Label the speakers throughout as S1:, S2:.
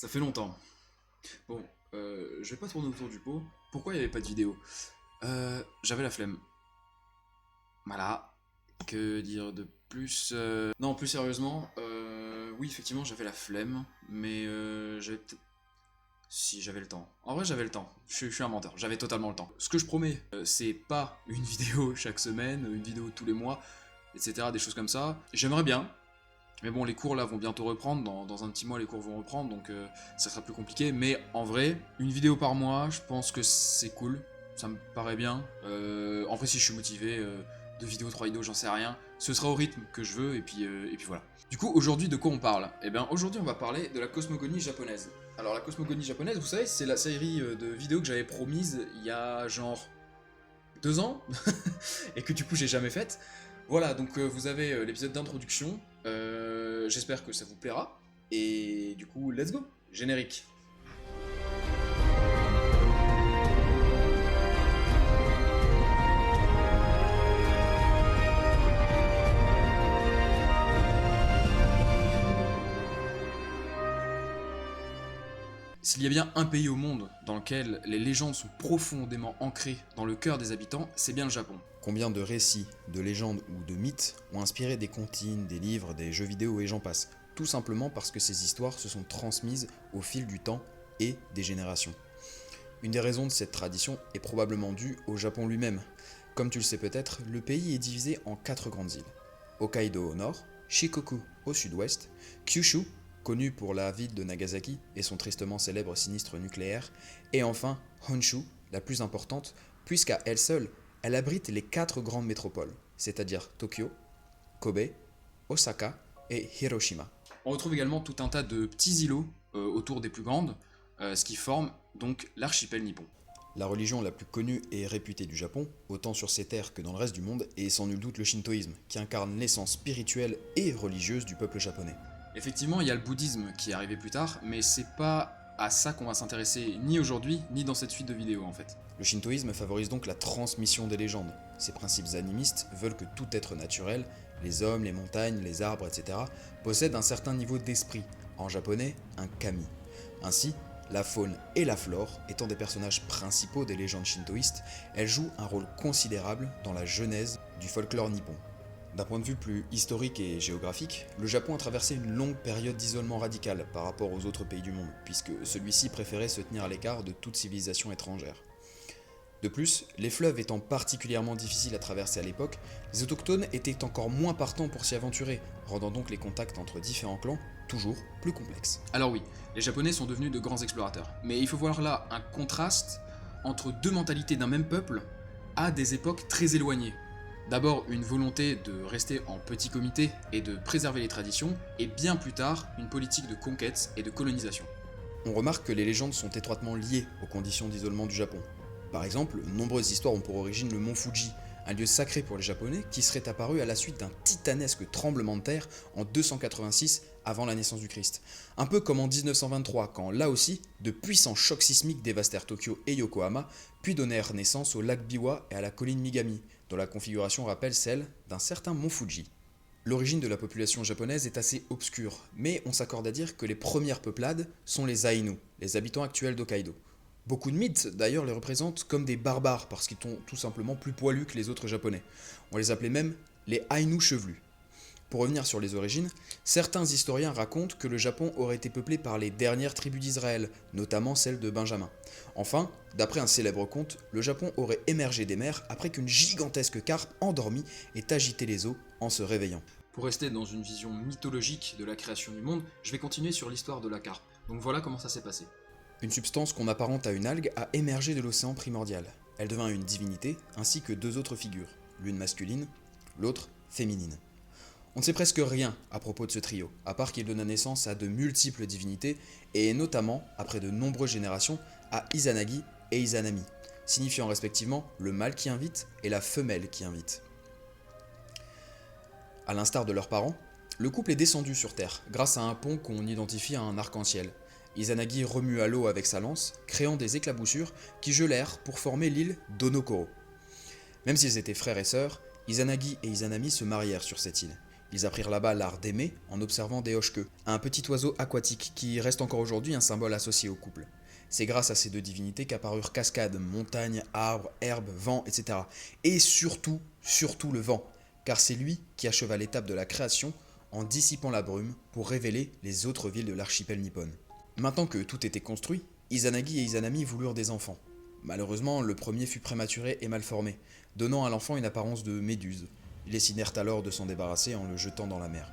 S1: Ça fait longtemps. Bon, je vais pas tourner autour du pot. Pourquoi il n'y avait pas de vidéo? J'avais la flemme. Voilà. Que dire de plus? Non, plus sérieusement, oui, effectivement, j'avais la flemme, mais j'avais peut-être. Si, j'avais le temps. En vrai, j'avais le temps. Je suis un menteur, j'avais totalement le temps. Ce que je promets, c'est pas une vidéo chaque semaine, une vidéo tous les mois, etc., des choses comme ça. J'aimerais bien, mais bon, les cours là vont bientôt reprendre, dans un petit mois les cours vont reprendre, donc ça sera plus compliqué. Mais en vrai, une vidéo par mois, je pense que c'est cool, ça me paraît bien. En vrai, si je suis motivé, deux vidéos, trois vidéos, j'en sais rien. Ce sera au rythme que je veux, et puis voilà. Du coup, aujourd'hui, de quoi on parle? Eh bien, aujourd'hui, on va parler de la cosmogonie japonaise. Alors, la cosmogonie japonaise, vous savez, c'est la série de vidéos que j'avais promise il y a genre 2 ans, et que du coup j'ai jamais faite. Voilà, donc vous avez l'épisode d'introduction. J'espère que ça vous plaira. Et du coup, let's go. Générique. S'il y a bien un pays au monde dans lequel les légendes sont profondément ancrées dans le cœur des habitants, c'est bien le Japon.
S2: Combien de récits, de légendes ou de mythes ont inspiré des comptines, des livres, des jeux vidéo et j'en passe, tout simplement parce que ces histoires se sont transmises au fil du temps et des générations. Une des raisons de cette tradition est probablement due au Japon lui-même. Comme tu le sais peut-être, le pays est divisé en 4 grandes îles. Hokkaido au nord, Shikoku au sud-ouest, Kyushu, connu pour la ville de Nagasaki et son tristement célèbre sinistre nucléaire, et enfin Honshu, la plus importante, puisqu'à elle seule, elle abrite les 4 grandes métropoles, c'est-à-dire Tokyo, Kobe, Osaka et Hiroshima.
S1: On retrouve également tout un tas de petits îlots autour des plus grandes, ce qui forme donc l'archipel nippon.
S2: La religion la plus connue et réputée du Japon, autant sur ces terres que dans le reste du monde, est sans nul doute le shintoïsme, qui incarne l'essence spirituelle et religieuse du peuple japonais.
S1: Effectivement, il y a le bouddhisme qui est arrivé plus tard, mais c'est pas à ça qu'on va s'intéresser ni aujourd'hui, ni dans cette suite de vidéos en fait.
S2: Le shintoïsme favorise donc la transmission des légendes. Ses principes animistes veulent que tout être naturel, les hommes, les montagnes, les arbres, etc., possède un certain niveau d'esprit, en japonais un kami. Ainsi, la faune et la flore, étant des personnages principaux des légendes shintoïstes, elles jouent un rôle considérable dans la genèse du folklore nippon. D'un point de vue plus historique et géographique, le Japon a traversé une longue période d'isolement radical par rapport aux autres pays du monde, puisque celui-ci préférait se tenir à l'écart de toute civilisation étrangère. De plus, les fleuves étant particulièrement difficiles à traverser à l'époque, les autochtones étaient encore moins partants pour s'y aventurer, rendant donc les contacts entre différents clans toujours plus complexes.
S1: Alors oui, les Japonais sont devenus de grands explorateurs, mais il faut voir là un contraste entre deux mentalités d'un même peuple à des époques très éloignées. D'abord une volonté de rester en petit comité et de préserver les traditions, et bien plus tard une politique de conquête et de colonisation.
S2: On remarque que les légendes sont étroitement liées aux conditions d'isolement du Japon. Par exemple, nombreuses histoires ont pour origine le mont Fuji, un lieu sacré pour les Japonais qui serait apparu à la suite d'un titanesque tremblement de terre en 286 avant la naissance du Christ. Un peu comme en 1923, quand là aussi, de puissants chocs sismiques dévastèrent Tokyo et Yokohama, puis donnèrent naissance au lac Biwa et à la colline Migami, dont la configuration rappelle celle d'un certain mont Fuji. L'origine de la population japonaise est assez obscure, mais on s'accorde à dire que les premières peuplades sont les Ainu, les habitants actuels d'Hokkaido. Beaucoup de mythes d'ailleurs les représentent comme des barbares parce qu'ils sont tout simplement plus poilus que les autres japonais. On les appelait même les Ainu chevelus. Pour revenir sur les origines, certains historiens racontent que le Japon aurait été peuplé par les dernières tribus d'Israël, notamment celle de Benjamin. Enfin, d'après un célèbre conte, le Japon aurait émergé des mers après qu'une gigantesque carpe endormie ait agité les eaux en se réveillant.
S1: Pour rester dans une vision mythologique de la création du monde, je vais continuer sur l'histoire de la carpe. Donc voilà comment ça s'est passé.
S2: Une substance qu'on apparente à une algue a émergé de l'océan primordial. Elle devint une divinité, ainsi que 2 autres figures, l'une masculine, l'autre féminine. On ne sait presque rien à propos de ce trio, à part qu'il donna naissance à de multiples divinités, et notamment, après de nombreuses générations, à Izanagi et Izanami, signifiant respectivement le mâle qui invite et la femelle qui invite. A l'instar de leurs parents, le couple est descendu sur Terre grâce à un pont qu'on identifie à un arc-en-ciel. Izanagi remua l'eau avec sa lance, créant des éclaboussures qui gelèrent pour former l'île d'Onokoro. Même s'ils étaient frères et sœurs, Izanagi et Izanami se marièrent sur cette île. Ils apprirent là-bas l'art d'aimer en observant des hoshke, un petit oiseau aquatique qui reste encore aujourd'hui un symbole associé au couple. C'est grâce à ces deux divinités qu'apparurent cascades, montagnes, arbres, herbes, vents, etc. Et surtout le vent, car c'est lui qui acheva l'étape de la création en dissipant la brume pour révéler les autres villes de l'archipel nippon. Maintenant que tout était construit, Izanagi et Izanami voulurent des enfants. Malheureusement, le premier fut prématuré et mal formé, donnant à l'enfant une apparence de méduse. Ils décidèrent alors de s'en débarrasser en le jetant dans la mer.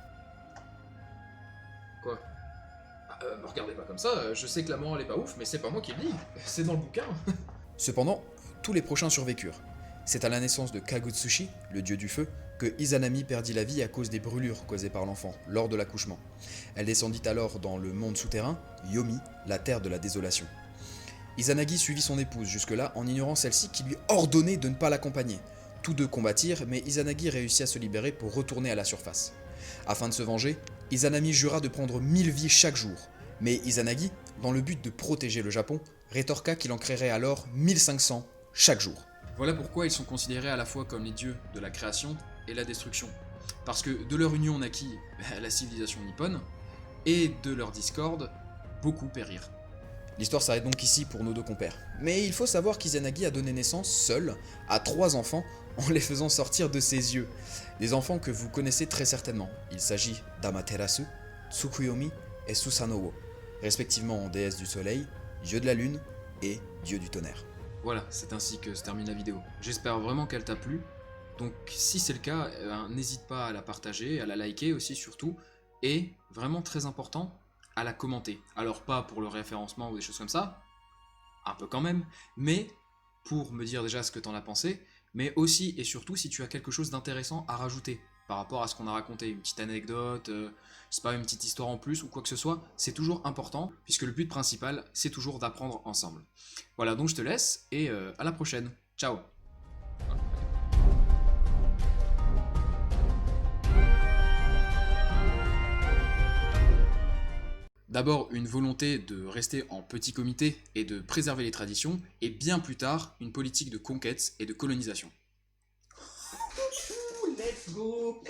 S1: Quoi? Me regardez pas comme ça, je sais que la morale est pas ouf, mais c'est pas moi qui le dis, c'est dans le bouquin.
S2: Cependant, tous les prochains survécurent. C'est à la naissance de Kagutsushi, le dieu du feu, que Izanami perdit la vie à cause des brûlures causées par l'enfant lors de l'accouchement. Elle descendit alors dans le monde souterrain, Yomi, la terre de la désolation. Izanagi suivit son épouse jusque-là en ignorant celle-ci qui lui ordonnait de ne pas l'accompagner. Tous deux combattirent, mais Izanagi réussit à se libérer pour retourner à la surface. Afin de se venger, Izanami jura de prendre 1000 vies chaque jour. Mais Izanagi, dans le but de protéger le Japon, rétorqua qu'il en créerait alors 1500 chaque jour.
S1: Voilà pourquoi ils sont considérés à la fois comme les dieux de la création et la destruction. Parce que de leur union naquit la civilisation nippone, et de leur discorde, beaucoup périrent.
S2: L'histoire s'arrête donc ici pour nos deux compères. Mais il faut savoir qu'Izanagi a donné naissance, seul, à 3 enfants en les faisant sortir de ses yeux. Des enfants que vous connaissez très certainement. Il s'agit d'Amaterasu, Tsukuyomi et Susanoo, respectivement déesse du soleil, dieu de la lune et dieu du tonnerre.
S1: Voilà, c'est ainsi que se termine la vidéo. J'espère vraiment qu'elle t'a plu. Donc si c'est le cas, n'hésite pas à la partager, à la liker aussi surtout, et vraiment très important, à la commenter. Alors pas pour le référencement ou des choses comme ça, un peu quand même, mais pour me dire déjà ce que t'en as pensé, mais aussi et surtout si tu as quelque chose d'intéressant à rajouter par rapport à ce qu'on a raconté, une petite anecdote, c'est pas une petite histoire en plus ou quoi que ce soit, c'est toujours important, puisque le but principal, c'est toujours d'apprendre ensemble. Voilà, donc je te laisse, et à la prochaine. Ciao. D'abord, une volonté de rester en petit comité et de préserver les traditions, et bien plus tard, une politique de conquête et de colonisation.
S3: Let's go!